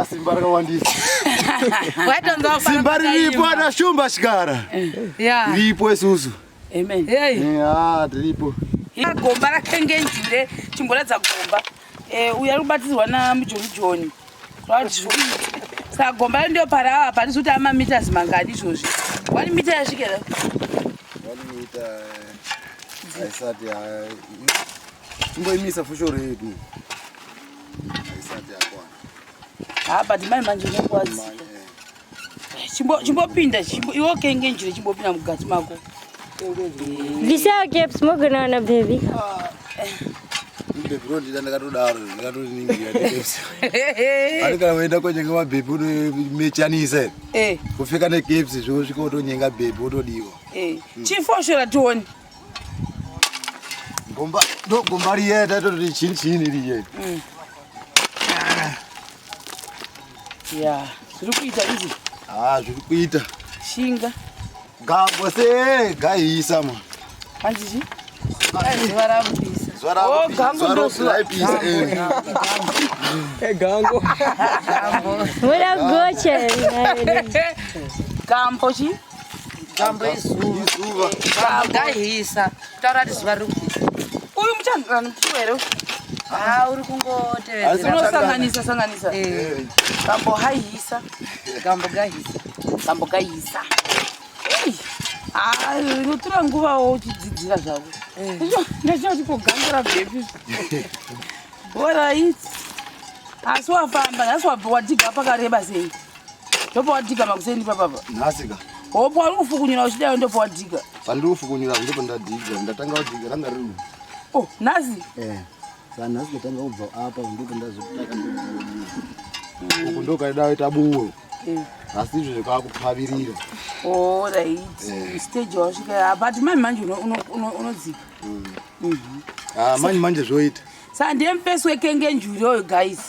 Simbarga wandisi. Simbari lipo ana shumba shikara. Yeah. Lipo esusu. Amen. Lipo. Gomba rakengenjire chimboledza Gomba. Uya rubatizwa na John. Sa Gomba ndio para apa kuti ama meters mangani izvozvi. 1 meter yasvikira. 1 meter. Aisati ya. Chimboimisa fushoro yedu. Aisati yakwa. But manje ngekwazi. Chimbopinda iwo kengenjire chimbopinda mukati mako. Visa caps mogana na baby. Baby rodi ndakatodaro ndakatoningira caps. Arikana waenda kwenyenga mababy mechanisa. Kufika ne caps zvosvika utonyenga baby utodiwa. Chifoshora toni. Gomba riyeta toti chini riye. Yeah, zvirikuita izi. Zvirikuita. Shinga. Gambo se gaisa ma. Hanjiji. Zvarabudisa. Gango ndosura ipisa. Gango. Mura goche. Gambo chi? Gambo isuva. Gaisa. Taurati zvarabudisa. Uyu muchandira mchiwero. Uri kungotevedza. Sanganisa. Gambo haisa. Gambo gaisa. Gambo gaisa. Unotora nguva uchidzidzira zvako. Ndachoti kugangura baby. Alright. Asi wafamba, asi wadhiga pakareba sei. Ndopo wadhiga makuseni papapa. Nhasika. Hopo ari kufukunyira uchidayo ndopo wadhiga. Pandiri kufukunyira ndipo ndadhiga. Ndatanga kudhiga ranga riri. Oh, nhasi? Sana nhasi ndatanga kubva apa ndipo ndazotaka ndodhiga. Uku ndokaida tabuwo. Asi izvo zvakakupavirira. Alright. Stage wasvika but manje unodzika. Manje zvoita. Saka ndiyemupesi wekengenjuri oyo guys.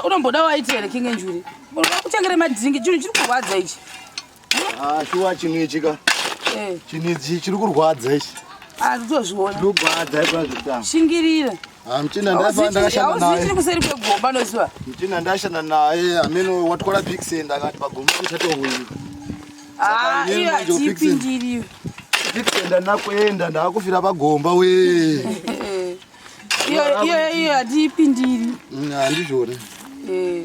Unomboda waita here kengenjuri. Unokuchengera madhiringi chinhu chiri kurwadza ichi. Shuwa chinhu ichika. Chinhu ichi chiri kurwadza ichi. Tozviona. Ndogwadza ipazvitanga. Shingirira. Mchina ndashanda naye. Auzichiri kuseri kwegomba noziva. Mchina ndashanda naye ameno watwara pixend akati pagomba uchatohuyi. Iyo hatipindiri. Pixend nakwenda ndakufira pagomba we. Iyo hatipindiri. Handizvona.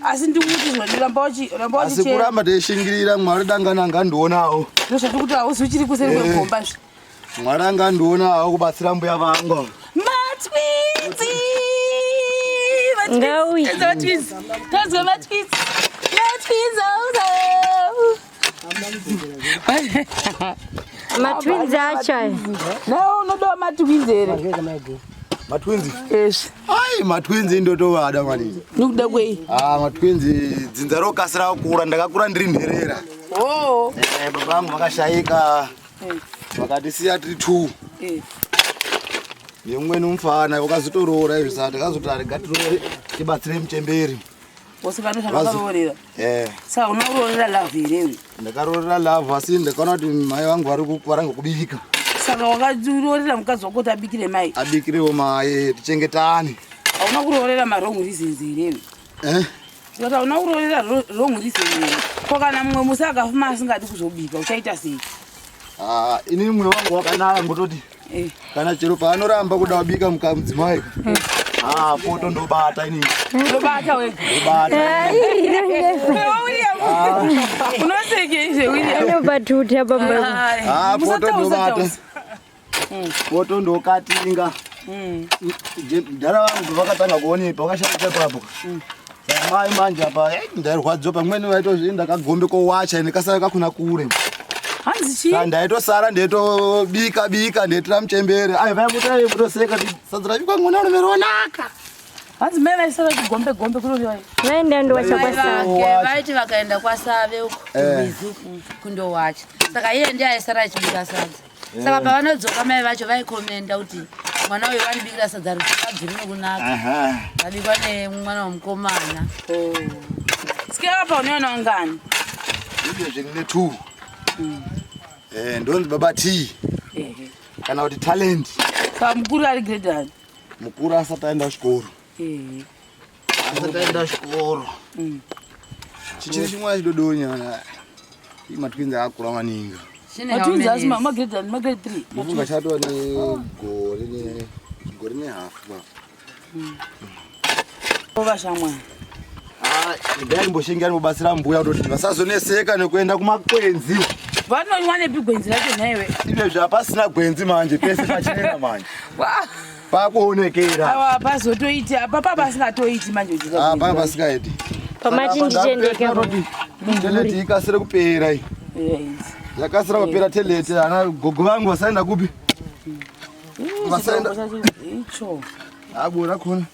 Asi ndikuti zvoramba wachi asi kuramba teishingirira Mwari dangana angandionawo. Ndozvati kuti auzichiri kuseri kwegomba zvi. Mwari angandionawo kubatsira mbuya vangu. Matwidzi! Ngawi. Matwidzi. Tazwe matwidzi. Matwidzi Matwidzi acha. No, unodowa matwidzi here. Matwidzi? Yes. Ai, matwidzi ndotovada mani. Nikuda kwei? Matwidzi dzinza rokasira kukura ndakakura ndiri nherera. Baba vangu vakashayika. Vakatisiya tiri 2. Nemumweni mufana wakazotoroora izvo saka takazoti arigatirore tibatsire muchemberi. Usikanoshandakaroorera? Saka unoroorera lavhu here? Ndakaroorera lavhu asi ndakaona kuti mai vangu vari ngokubika. Saka wakadurorera mukadzi wako kuti abikire mai. Abikirewo mai tichengetane. Hauna kurorera wrong reasons here. Saka hauna kurorera wrong reasons here. Ko kana mumwe musi akafuma asingadi kuzobika uchaita sei? Ini mumwe wangu wakanaka ngototi kana chero paanoramba kuda kubika mudzimai. Poto ndobata ini. Ndobata wega. Ndobata. Unoseke izve William. Anobatuta bamba. Poto ndobata. Poto ndokatinga. Ndara vangu vakatanga kuonepa vakashandisa papo. Mai manje apa ndarwadzo pamweni vaitozvinda kagombe kowacha ine kasara kakuna kure. Hanzi chi? Ndaitosara ndaitobika ndaitira muchembere. Ai vaimutira mutoseka sadzira vikwa ngona unomeronaka. Hanzi mai vaisara kugombe kunoriwa. Vaenda ndowacha kwasave. Vaiti vakaenda kwasave uko kumizi kundowacha. Saka iye ndiye aisara achibika sadza. Saka pavanodzoka mai vacho vaikomenda kuti mwana uyu vanibikira sadza rikadzi rinokunaka. Vabikwa nemwana womukomana. Sikira pa unoona wangani? Izvo zvine 2. Ndonzi baba T. Kana kuti talent. Saka mukuru ari grade. Mukuru asati aenda kuchikoro. Asati aenda kuchikoro. Chichiri chimwe chidodori nyana. Matwinzi akura maningi. Matwinzi asima grade 3. Mufunga chatwa gore nehafu. Ova Chamai. Ndai mboshingira mubatsira mbuya kuti vasazoneseka nekuenda kumakwenzi. Vanonywa nepigwenzi racho nhaiwe. Izvo zvapasina gwenzi manje pese pachena manje. Pakuonekera. Awa pazotoiti apa pasingatoiti manje uchika. Apa pasingaiti. Pamati ndichendeka kuti teleti ikasire kupera iyi. Yakasira kupera teleti ana gogo vangu vasaenda kupi? Vasaenda icho. Abura khona.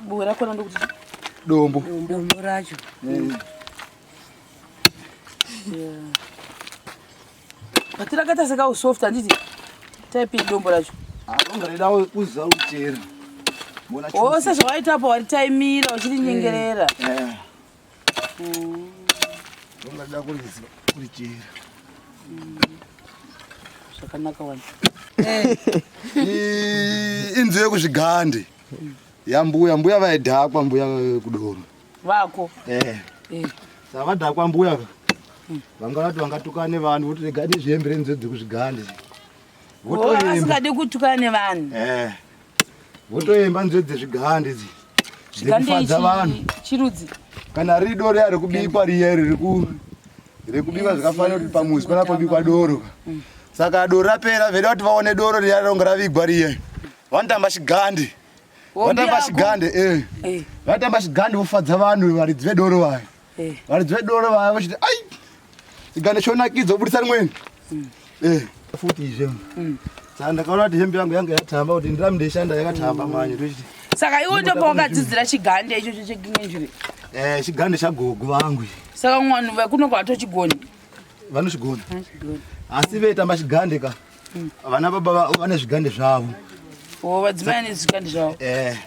Bura khona ndokuti Dombo racho. Patirakata saka usoft anditi. Type dombo racho. Ronga rida kuza utera. Bona chipo. Ose zvaitapo wari taimira uchiri nyengerera. Ronga rida kulichera. Zvakanaka wani. Inzwi yekuzvigande. Mbuya vaidhakwa mbuya kudoro. Vako. Saka vadhakwa mbuya. Vangati vangatukana nevanhu kuti regani zvembere nzwi dzekuzvigande. Votoemba. Asingadi kutukana nevanhu. Votoemba nzwi dzezvigande idzi. Zvigande vanhu. Chirudzi. Kana ridoro yari kubikwa riye rekubikwa zvakafanira kuti pamuzi panapo bikwa doro. Saka doro rapera veda kuti vaone doro riya ronga ravigwa riye. Vanotamba chigande. Vatamba chigande vatamba chigande vofadza vanhu varidzi vedoro vaya. Varidzi vedoro vaya vachiti ai chigande chonakidza kubudisa rimweni. Futi izvo. Saka ndakaona kuti hembe yangu yatamba kuti ndirambe ndeishanda yakatamba manje tochiti. Saka iwe ndopo wakadzidzira chigande ichocho chekingenjure. Chigande chagogo vangu. Saka mwanhu vakuno kwatochigoni. Vanochigona. Asi veitamba chigande ka. Vana baba vane zvigande zvavo. Vadzimai nezvigande zvavo.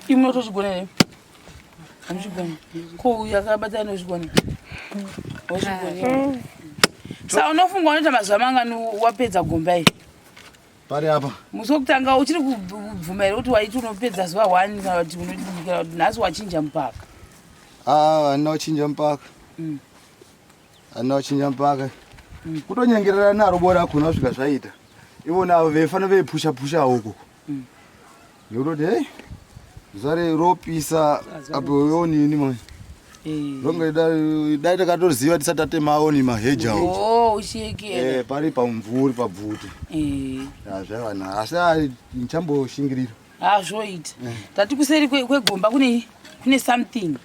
Imwe unotochigona here? Hamuchigoni. Ko yakabata nozvigona. Wachigona. Saka unofunga unoita mazuva mangani wapedza Gomba iyi? Pari apa. Musi wokutanga uchiri kubvuma here kuti waiti unopedza zuva 1 kana kuti unodikira kuti nhasi wachinja mupaka? Handina kuchinja mupaka. Handina kuchinja mupaka. Kutonyengerera naro bora rakhona kusvika zvaita. Ivona avo veifanira veipusha huko. Yodode zare ropisa apo yonini manje. Ronga dai takatoziva tisati tatemaoni maheja uchi. Uchiekera. Pari pamvuri pabvuti. Zvavana asi nichamboshingirira. Zvoita. Tati kuseri kwegomba kune something.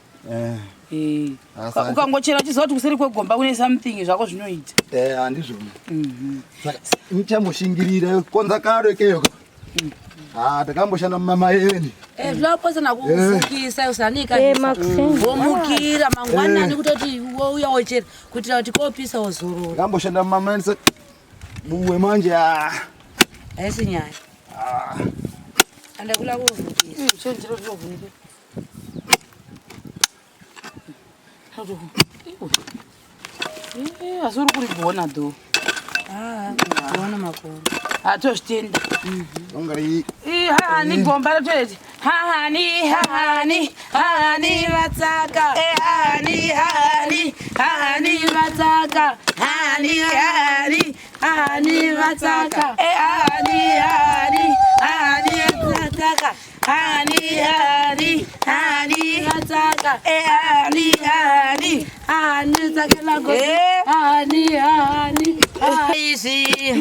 Ukangochera uchiziva kuti kuseri kwegomba kune something zvako zvinoita. Handizvona. Saka nichamboshingirira konza karo ikeyo. Takamboshanda mumamayeni. Zvapasana kuvukisa usanika womukira mangwanani kutoti uya wochera kuitira kuti kopisa wozorora. Takamboshanda mumamayeni buwe manje haisi nyaya. Andakula kuvukisa. Chenjero ndovhunike. Asi uri kurigona dho. Kuona makuru. Atostenda. Ongari. Hani Gomba toilet. Hani Mataka. Hani Mataka. Hani Mataka. Hani Mataka.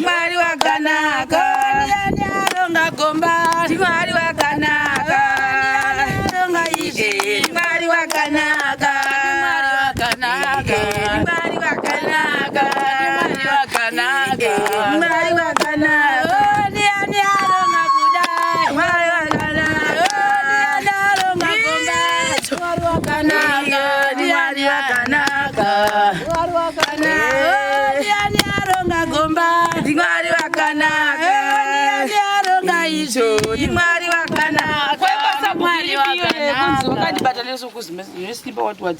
Mwari wakanaka. Aronga Gomba. Mwari wakanaka. Aronga ishi. Mwari wakanaka. Mwari wakanaka. Mwari wakanaka. Mwari wakanaka. Mwari wakanaka. Ni aronga kudai. Mwari wakanaka. Ni aronga Gomba. Mwari wakanaka. Mwari wakanaka. Mwari wakanaka. Ni aronga Gomba. Mwari wakanaka. Ni aronga iso. Mwari wakanaka. Kwa mwari wakanaka. Kunzi wakandibata leso kuzime. Yesipa watu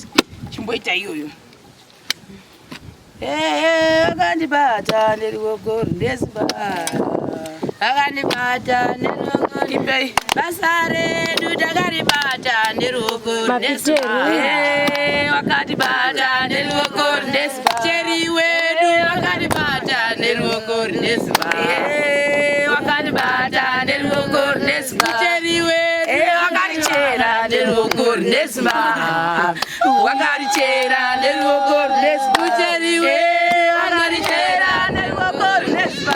chimboita iyoyo. Wakandibata neriwogoro ndesiba. Wakandibata neriwogoro ipei. Basare dudakaribata neriwogoro ndesiba. Wakandibata neriwogoro ndesiba. Cheri wedu wakandibata neriwogoro ndesiba. Wakandibata neriwogoro ndesiba. Cheri wedu wakarichera neriwogoro ndesiba. Wakarichera neriwogoro ndesiba. Cheri wedu wakarichera neriwogoro ndesiba.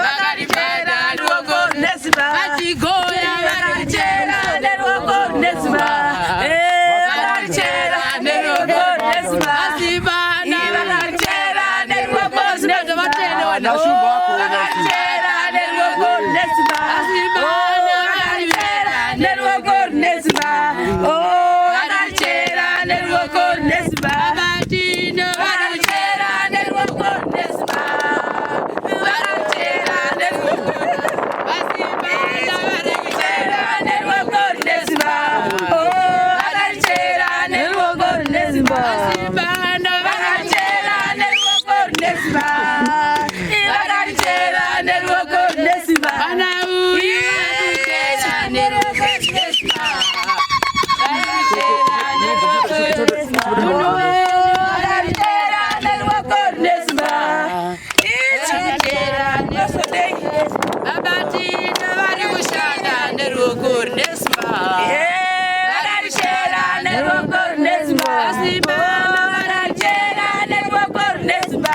Wakarichera neriwogoro ndesiba. Achigoya wakarichera neriwogoro ndesiba. Wakarichera neriwogoro ndesiba. Asibana wakarichera neriwogoro ndesiba. Wakarichera neriwogoro ndesiba. Asibana wakarichera neriwogoro ndesiba. Wakarichera neriwogoro ndesiba. Abatino wakarichera neriwogoro ndesiba. Wakarichera neriwogoro. Asibana wakarichera neriwogoro ndesiba. Wakarichera neriwogoro ndesiba. Asibana wakarichera neriwogoro ndesiba. Wakarichera neriwogoro ndesiba. Ana wakarichera neriwogoro ndesiba. Wakarichera neriwogoro ndesiba. Wakarichera neriwogoro ndesiba. Wakarichera neriwogoro. Abatino vari kushanda neriwogoro ndesiba. Wakarichera neriwogoro ndesiba. Asibana wakarichera neriwogoro ndesiba.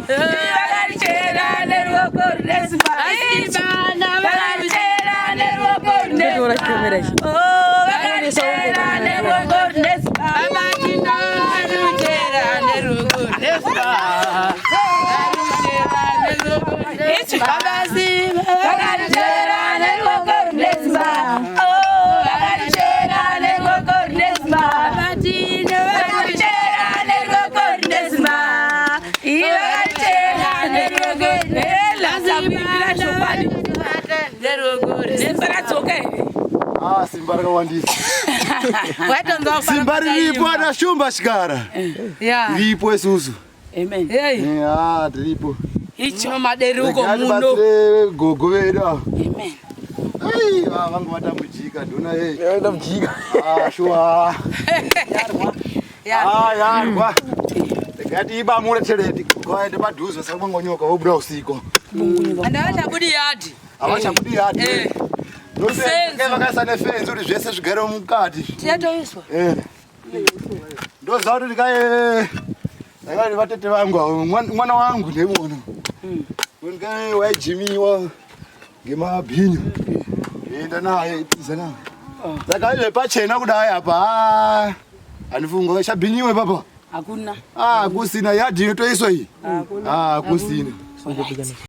Wakarichera neriwogoro ndesiba. Asibana wakarichera neriwogoro ndesiba. Wakarichera neriwogoro ndesiba. Abatino wakarichera neriwogoro ndesiba. Wakarichera neriwogoro ndesiba. Abasiba wakarichera neriwogoro ndesiba. Wakarichera neriwogoro ndesiba. Abatino wakarichera neriwogoro ndesiba. Wakarichera neriwogoro ndesiba. Simba rakawandisa. Simba riripo ana shumba shikara. Riripo esusu. Amen. Riripo. Icho maderi uko muno. Gogovera. Amen. Ai, vangu vatamujika ndona vatamujika. Shua. Yarwa. Ngati iba mure chereti. Kwaende padhuzo sakumangonyoka wobuda usiku. Andacha budi yadi. Avachabudi yadi. Nofenze vakasane fenze uri zvese zvigare mukati. Tiyatoiswa. Ndozauri ndikaye ndakati vatete vangu mwana wangu ndemona. Ndikaye waijimiwa ngemabhinyo. Enda naye itiza naye. Saka ile pachena kudai apa. Anifunga chabhinyiwe papa. Hakuna. Kusina yadi yotoiswa hii. Kusina.